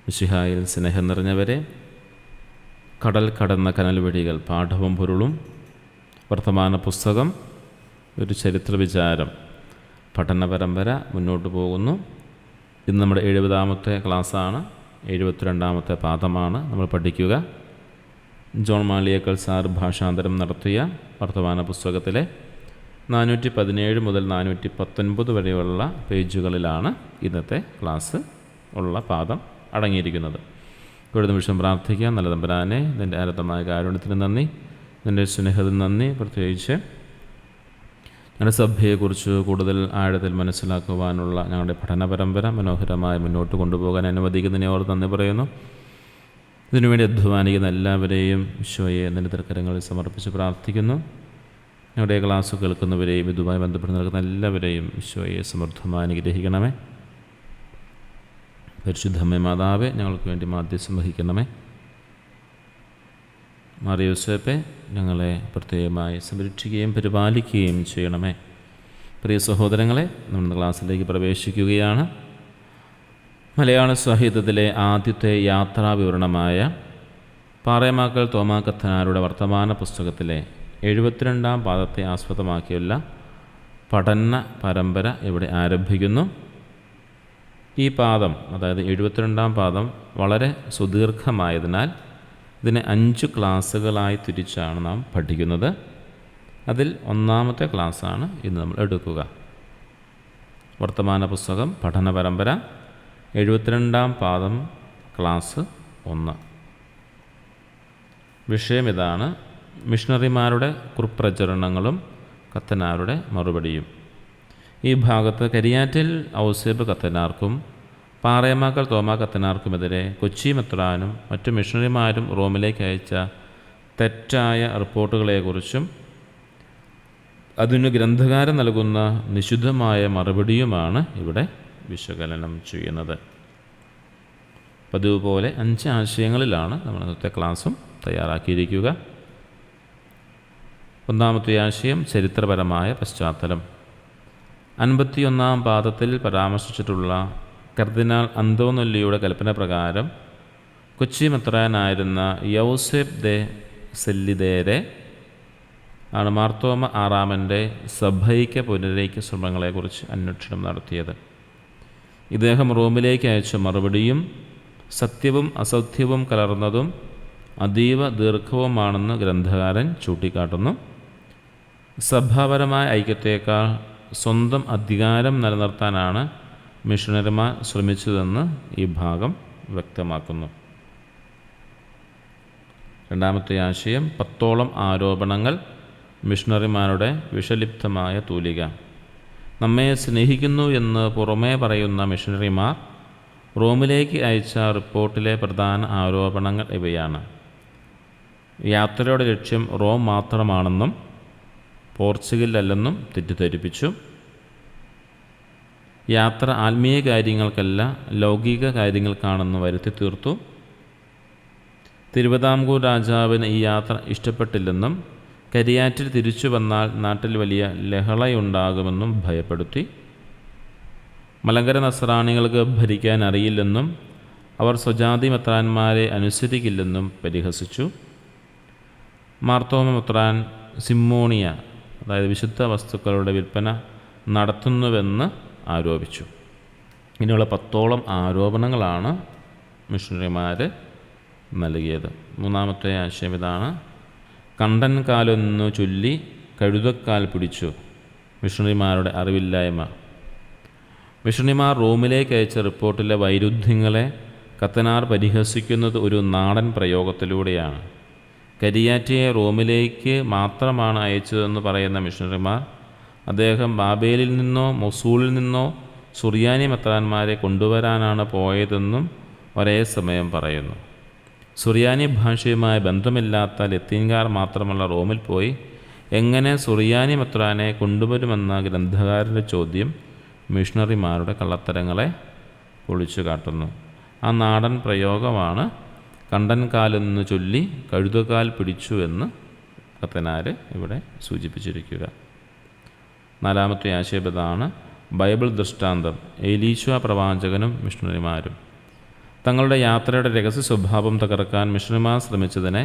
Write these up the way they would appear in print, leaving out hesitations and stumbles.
മിശിഹായിൽ സ്നേഹം നിറഞ്ഞവരെ, കടൽ കടന്ന കനൽ വഴികൾ പാഠവും പൊരുളും വർത്തമാന പുസ്തകം ഒരു ചരിത്ര വിചാരം പഠന പരമ്പര മുന്നോട്ട് പോകുന്നു. ഇന്ന് നമ്മുടെ 70ാമത്തെ ക്ലാസ്സാണ്. 72ാമത്തെ പാഠമാണ് നമ്മൾ പഠിക്കുക. ജോൺ മാളിയേക്കൽ സാർ ഭാഷാന്തരം നടത്തിയ വർത്തമാന പുസ്തകത്തിലെ 417 മുതൽ 419 വരെയുള്ള പേജുകളിലാണ് ഇന്നത്തെ ക്ലാസ് ഉള്ള പാഠം അടങ്ങിയിരിക്കുന്നത്. ഒരു നിമിഷം പ്രാർത്ഥിക്കാം. നല്ല തമ്പുരാനെ, നിൻ്റെ അനന്തമായ കാരുണ്യത്തിന് നന്ദി, നിൻ്റെ സ്നേഹത്തിന് നന്ദി. പ്രത്യേകിച്ച് ഞങ്ങളുടെ സഭയെക്കുറിച്ച് കൂടുതൽ ആഴത്തിൽ മനസ്സിലാക്കുവാനുള്ള ഞങ്ങളുടെ പഠന പരമ്പര മനോഹരമായി മുന്നോട്ട് കൊണ്ടുപോകാൻ അനുവദിക്കുന്നതിനെ ഓർത്ത് നന്ദി പറയുന്നു. ഇതിനുവേണ്ടി അധ്വാനിക്കുന്ന എല്ലാവരെയും ഈശോയെ നിൻ്റെ തൃക്കരങ്ങളിൽ സമർപ്പിച്ച് പ്രാർത്ഥിക്കുന്നു. ഞങ്ങളുടെ ക്ലാസ് കേൾക്കുന്നവരെയും ഇതുമായി ബന്ധപ്പെട്ട് നിൽക്കുന്ന എല്ലാവരെയും ഈശോയെ സമൃദ്ധമായി അനുഗ്രഹിക്കണമേ. പരിശുദ്ധമ്മേ മാതാവേ, ഞങ്ങൾക്ക് വേണ്ടി മാധ്യസ്ഥം വഹിക്കണമേ. മാറിയ യോസേപ്പേ, ഞങ്ങളെ പ്രത്യേകമായി സംരക്ഷിക്കുകയും പരിപാലിക്കുകയും ചെയ്യണമേ. പ്രിയ സഹോദരങ്ങളെ, നമ്മൾ ക്ലാസ്സിലേക്ക് പ്രവേശിക്കുകയാണ്. മലയാള സാഹിത്യത്തിലെ ആദ്യത്തെ യാത്രാ വിവരണമായ പാറേമാക്കൽ തോമാ കത്തനാരുടെ വർത്തമാന പുസ്തകത്തിലെ 72ാം പാഠത്തെ ആസ്പദമാക്കിയുള്ള പഠന പരമ്പര ഇവിടെ ആരംഭിക്കുന്നു. ഈ പാഠം, അതായത് 72ാം പാഠം, വളരെ സുദീർഘമായതിനാൽ ഇതിനെ 5 ക്ലാസ്സുകളായി തിരിച്ചാണ് നാം പഠിക്കുന്നത്. അതിൽ 1ാമത്തെ ക്ലാസ്സാണ് ഇന്ന് നമ്മൾ എടുക്കുക. വർത്തമാന പുസ്തകം പഠന പരമ്പര 72ാം പാഠം, ക്ലാസ് 1. വിഷയം ഇതാണ്: മിഷണറിമാരുടെ കുറിപ്രചരണങ്ങളും കത്തനാരുടെ മറുപടിയും. ഈ ഭാഗത്ത് കരിയാറ്റിൽ ഔസേപ്പ് കത്തനാർക്കും പാറേമാക്കൽ തോമാ കത്തനാർക്കുമെതിരെ കൊച്ചി മെത്രാനും മറ്റു മിഷണറിമാരും റോമിലേക്ക് അയച്ച തെറ്റായ റിപ്പോർട്ടുകളെക്കുറിച്ചും അതിന് ഗ്രന്ഥകാരൻ നൽകുന്ന നിശിതമായ മറുപടിയുമാണ് ഇവിടെ വിശകലനം ചെയ്യുന്നത്. പതിവ് പോലെ 5 ആശയങ്ങളിലാണ് നമ്മൾ ഇന്നത്തെ ക്ലാസ്സും തയ്യാറാക്കിയിരിക്കുക. 1ാമത്തെ ആശയം: ചരിത്രപരമായ പശ്ചാത്തലം. 51ാം പാഠത്തിൽ പരാമർശിച്ചിട്ടുള്ള കർദിനാൾ അന്തോനൊല്ലിയുടെ കൽപ്പന പ്രകാരം കൊച്ചി മെത്രാനായിരുന്ന യൗസേപ്പ് ദെ സെല്ലിദേരെ ആണ് മാർത്തോമ ആറാമൻ്റെ സഭൈക്യ പുനരൈക്യ ശ്രമങ്ങളെക്കുറിച്ച് അന്വേഷണം നടത്തിയത്. ഇദ്ദേഹം റോമിലേക്ക് അയച്ച മറുപടിയും സത്യവും അസത്യവും കലർന്നതും അതീവ ദീർഘവുമാണെന്ന് ഗ്രന്ഥകാരൻ ചൂണ്ടിക്കാട്ടുന്നു. സഭാപരമായ ഐക്യത്തേക്കാൾ സ്വന്തം അധികാരം നിലനിർത്താനാണ് മിഷണറിമാർ ശ്രമിച്ചതെന്ന് ഈ ഭാഗം വ്യക്തമാക്കുന്നു. 2ാമത്തെ ആശയം: 10ഓളം ആരോപണങ്ങൾ മിഷണറിമാരുടെ വിഷലിപ്തമായ തൂലിക. നമ്മെ സ്നേഹിക്കുന്നു എന്ന് പുറമേ പറയുന്ന മിഷണറിമാർ റോമിലേക്ക് അയച്ച റിപ്പോർട്ടിലെ പ്രധാന ആരോപണങ്ങൾ ഇവയാണ്: യാത്രയുടെ ലക്ഷ്യം റോം മാത്രമാണെന്നും പോർച്ചുഗലല്ലെന്നും തെറ്റിദ്ധരിപ്പിച്ചു. യാത്ര ആത്മീയ കാര്യങ്ങൾക്കല്ല, ലൗകിക കാര്യങ്ങൾക്കാണെന്ന് വരുത്തി തീർത്തു. തിരുവിതാംകൂർ രാജാവിന് ഈ യാത്ര ഇഷ്ടപ്പെട്ടില്ലെന്നും കരിയാറ്റിൽ തിരിച്ചു വന്നാൽ നാട്ടിൽ വലിയ ലഹളയുണ്ടാകുമെന്നും ഭയപ്പെടുത്തി. മലങ്കര നസ്രാണികൾക്ക് ഭരിക്കാൻ അറിയില്ലെന്നും അവർ സ്വജാതി മെത്രാന്മാരെ അനുസരിക്കില്ലെന്നും പരിഹസിച്ചു. മാർത്തോമ മെത്രാൻ സിമ്മോണിയ, അതായത് വിശുദ്ധ വസ്തുക്കളുടെ വിൽപ്പന നടത്തുന്നുവെന്ന് ആരോപിച്ചു. ഇങ്ങനെയുള്ള 10ഓളം ആരോപണങ്ങളാണ് മിഷണറിമാർ നൽകിയത്. 3ാമത്തെ ആശയം ഇതാണ്: കണ്ടൻ കാലൊന്നു ചൊല്ലി കഴുതക്കാൽ പിടിച്ചു. മിഷണറിമാരുടെ അറിവില്ലായ്മ. മിഷണറിമാർ റോമിലേക്ക് അയച്ച റിപ്പോർട്ടിലെ വൈരുദ്ധ്യങ്ങളെ കത്തനാർ പരിഹസിക്കുന്നത് ഒരു നാടൻ പ്രയോഗത്തിലൂടെയാണ്. കരിയാറ്റിയെ റോമിലേക്ക് മാത്രമാണ് അയച്ചതെന്ന് പറയുന്ന മിഷണറിമാർ അദ്ദേഹം ബാബേലിൽ നിന്നോ മൊസൂളിൽ നിന്നോ സുറിയാനി മെത്രാന്മാരെ കൊണ്ടുവരാനാണ് പോയതെന്നും ഒരേ സമയം പറയുന്നു. സുറിയാനി ഭാഷയുമായി ബന്ധമില്ലാത്ത ലത്തീൻകാർ മാത്രമുള്ള റോമിൽ പോയി എങ്ങനെ സുറിയാനി മെത്രാനെ കൊണ്ടുവരുമെന്ന ഗ്രന്ഥകാരൻ്റെ ചോദ്യം മിഷണറിമാരുടെ കള്ളത്തരങ്ങളെ പൊളിച്ചു കാട്ടുന്നു. ആ നാടൻ പ്രയോഗമാണ് കണ്ടൻ കാലെന്ന് ചൊല്ലി കഴുതക്കാൽ പിടിച്ചു എന്ന് കത്തനാർ ഇവിടെ സൂചിപ്പിച്ചിരിക്കുക. 4ാമത്തെ ആശയം ഇതാണ്: ബൈബിൾ ദൃഷ്ടാന്തം. എലീശ പ്രവാചകനും മിഷണറിമാരും. തങ്ങളുടെ യാത്രയുടെ രഹസ്യ സ്വഭാവം തകർക്കാൻ മിഷണറിമാർ ശ്രമിച്ചതിനെ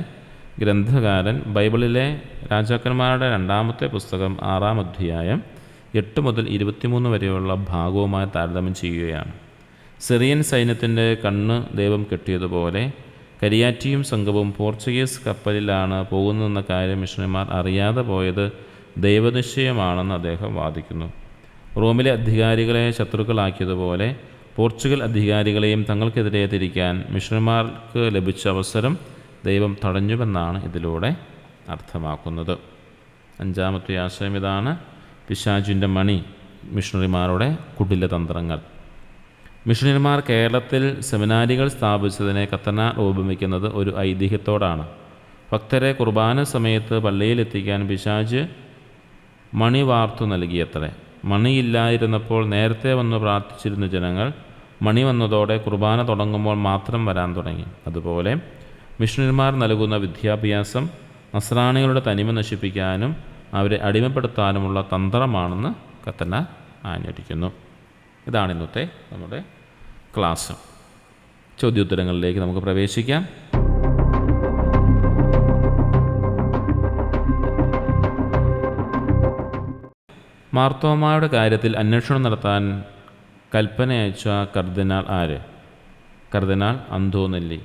ഗ്രന്ഥകാരൻ ബൈബിളിലെ രാജാക്കന്മാരുടെ 2-ാമത്തെ പുസ്തകം 6-ാം അധ്യായം 8 മുതൽ 23 വരെയുള്ള ഭാഗവുമായി താരതമ്യം ചെയ്യുകയാണ്. സിറിയൻ സൈന്യത്തിൻ്റെ കണ്ണ് ദൈവം കെട്ടിയതുപോലെ കരിയാറ്റിയും സംഘവും പോർച്ചുഗീസ് കപ്പലിലാണ് പോകുന്നതെന്ന കാര്യം മിഷണറിമാർ അറിയാതെ പോയത് ദൈവനിശ്ചയമാണെന്ന് അദ്ദേഹം വാദിക്കുന്നു. റോമിലെ അധികാരികളെ ശത്രുക്കളാക്കിയതുപോലെ പോർച്ചുഗൽ അധികാരികളെയും തങ്ങൾക്കെതിരെ തിരിക്കാൻ മിഷണറിമാർക്ക് ലഭിച്ച അവസരം ദൈവം തടഞ്ഞുവെന്നാണ് ഇതിലൂടെ അർത്ഥമാക്കുന്നത്. 5-ാമത്തെ ആശയം ഇതാണ്: പിശാചിൻ്റെ മണി, മിഷണറിമാരുടെ കുടിലതന്ത്രങ്ങൾ. മിഷണറിമാർ കേരളത്തിൽ സെമിനാരികൾ സ്ഥാപിച്ചതിനെ കത്തനാർ ഉപമിക്കുന്നത് ഒരു ഐതിഹ്യത്തോടാണ്. ഭക്തരെ കുർബാന സമയത്ത് പള്ളിയിലെത്തിക്കാൻ പിശാച് മണി വാർത്തു നൽകിയത്രേ. മണിയില്ലായിരുന്നപ്പോൾ നേരത്തെ വന്ന് പ്രാർത്ഥിച്ചിരുന്ന ജനങ്ങൾ മണി വന്നതോടെ കുർബാന തുടങ്ങുമ്പോൾ മാത്രം വരാൻ തുടങ്ങി. അതുപോലെ മിഷണറിമാർ നൽകുന്ന വിദ്യാഭ്യാസം നസ്രാണികളുടെ തനിമ നശിപ്പിക്കാനും അവരെ അടിമപ്പെടുത്താനുമുള്ള തന്ത്രമാണെന്ന് കത്തനാർ ആഞ്ഞടിക്കുന്നു. ഇതാണ് ഇന്നത്തെ നമ്മുടെ ക്ലാസ്. ചോദ്യോത്തരങ്ങളിലേക്ക് നമുക്ക് പ്രവേശിക്കാം. മാർത്തോമായുടെ കാര്യത്തിൽ അന്വേഷണം നടത്താൻ കൽപ്പന അയച്ച കർദിനാൾ ആര്? കർദിനാൾ അന്തോനെല്ലി.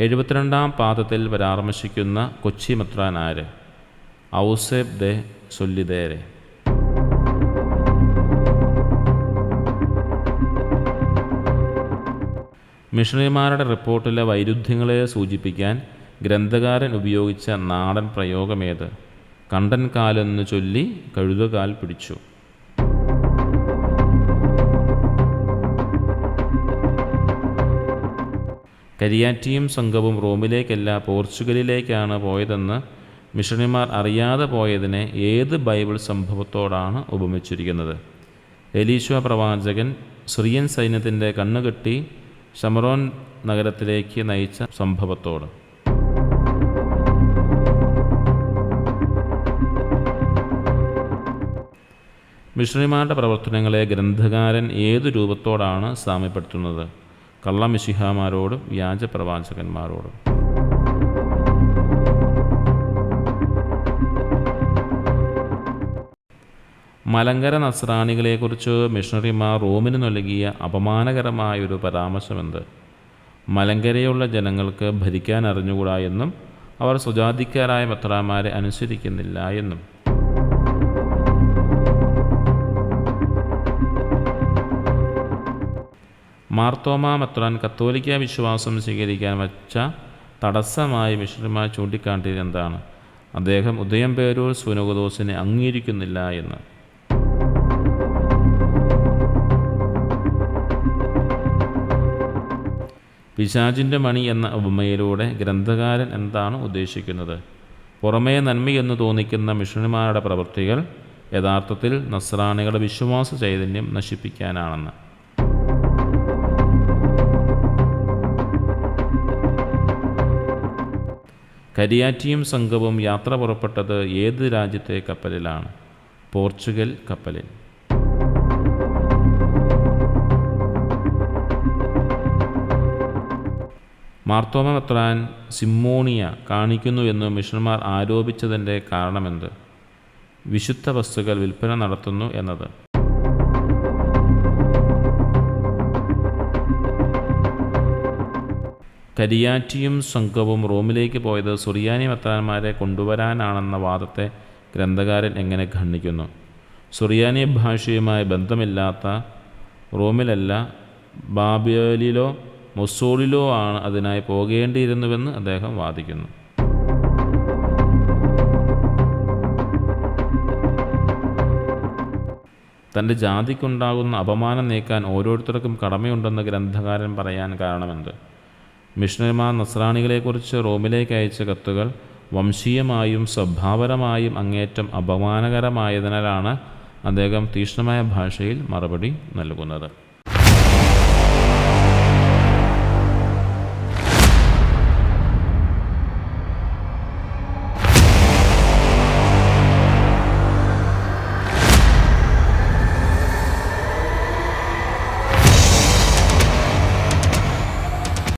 എഴുപത്തിരണ്ടാം പാദത്തിൽ പരാമർശിക്കുന്ന കൊച്ചി മെത്രാൻ ആര്? ഔസേപ്പ് ദെ സൊല്ലിദേരെ. മിഷണറിമാരുടെ റിപ്പോർട്ടിലെ വൈരുദ്ധ്യങ്ങളെ സൂചിപ്പിക്കാൻ ഗ്രന്ഥകാരൻ ഉപയോഗിച്ച നാടൻ പ്രയോഗമേത്? കണ്ടൻ കാലെന്ന് ചൊല്ലി കഴുതകാൽ പിടിച്ചു. കരിയാറ്റിയും സംഘവും റോമിലേക്കല്ല പോർച്ചുഗലിലേക്കാണ് പോയതെന്ന് മിഷണറിമാർ അറിയാതെ പോയതിനെ ഏത് ബൈബിൾ സംഭവത്തോടാണ് ഉപമിച്ചിരിക്കുന്നത്? എലീശ പ്രവാചകൻ സിറിയൻ സൈന്യത്തിൻ്റെ കണ്ണുകെട്ടി ശമറോൻ നഗരത്തിലേക്ക് നയിച്ച സംഭവത്തോട്. മിഷണറിമാരുടെ പ്രവർത്തനങ്ങളെ ഗ്രന്ഥകാരൻ ഏതു രൂപത്തോടാണ് സാമ്യപ്പെടുത്തുന്നത്? കള്ളമിശിഹാമാരോടും വ്യാജപ്രവാചകന്മാരോടും. മലങ്കര നസ്രാണികളെക്കുറിച്ച് മിഷണറിമാർ റോമിന് നൽകിയ അപമാനകരമായൊരു പരാമർശമെന്ത്? മലങ്കരയുള്ള ജനങ്ങൾക്ക് ഭരിക്കാൻ അറിഞ്ഞുകൂടാ എന്നും അവർ സ്വജാതിക്കാരായ മെത്രാന്മാരെ അനുസരിക്കുന്നില്ല എന്നും. മാർത്തോമാ മെത്രാൻ കത്തോലിക്ക വിശ്വാസം സ്വീകരിക്കാൻ വച്ച തടസ്സമായി മിഷണറിമാർ ചൂണ്ടിക്കാട്ടിയത് എന്താണ്? അദ്ദേഹം ഉദയംപേരൂർ സുനോദോസിനെ അംഗീകരിക്കുന്നില്ല എന്ന്. പിശാചിൻ്റെ മണി എന്ന ഉപമയിലൂടെ ഗ്രന്ഥകാരൻ എന്താണ് ഉദ്ദേശിക്കുന്നത്? പുറമേ നന്മയെന്ന് തോന്നിക്കുന്ന മിഷണറിമാരുടെ പ്രവൃത്തികൾ യഥാർത്ഥത്തിൽ നസ്രാണികളുടെ വിശ്വാസ ചൈതന്യം നശിപ്പിക്കാനാണെന്ന്. കരിയാറ്റിയും സംഘവും യാത്ര പുറപ്പെട്ടത് ഏത് രാജ്യത്തെ കപ്പലിലാണ്? പോർച്ചുഗൽ കപ്പലിൽ. മാർത്തോമ മെത്രാൻ സിമ്മോണിയ കാണിക്കുന്നുവെന്ന് മിഷണറിമാർ ആരോപിച്ചതിൻ്റെ കാരണമെന്ത്? വിശുദ്ധ വസ്തുക്കൾ വിൽപ്പന നടത്തുന്നു എന്നത്. കരിയാറ്റിയും സംഘവും റോമിലേക്ക് പോയത് സുറിയാനി മെത്രാന്മാരെ കൊണ്ടുവരാനാണെന്ന വാദത്തെ ഗ്രന്ഥകാരൻ എങ്ങനെ ഖണ്ഡിക്കുന്നു? സുറിയാനി ഭാഷയുമായി ബന്ധമില്ലാത്ത റോമിലല്ല, ബാബേലിലോ മൊസോളിലോ ആണ് അതിനായി പോകേണ്ടിയിരുന്നുവെന്ന് അദ്ദേഹം വാദിക്കുന്നു. തൻ്റെ ജാതിക്കുണ്ടാകുന്ന അപമാനം നീക്കാൻ ഓരോരുത്തർക്കും കടമയുണ്ടെന്ന് ഗ്രന്ഥകാരൻ പറയാൻ കാരണമെന്ത്? മിഷണറിമാർ നസ്രാണികളെക്കുറിച്ച് റോമിലേക്ക് അയച്ച കത്തുകൾ വംശീയമായും സ്വഭാവപരമായും അങ്ങേറ്റം അപമാനകരമായതിനാലാണ് അദ്ദേഹം തീക്ഷ്ണമായ ഭാഷയിൽ മറുപടി നൽകുന്നത്.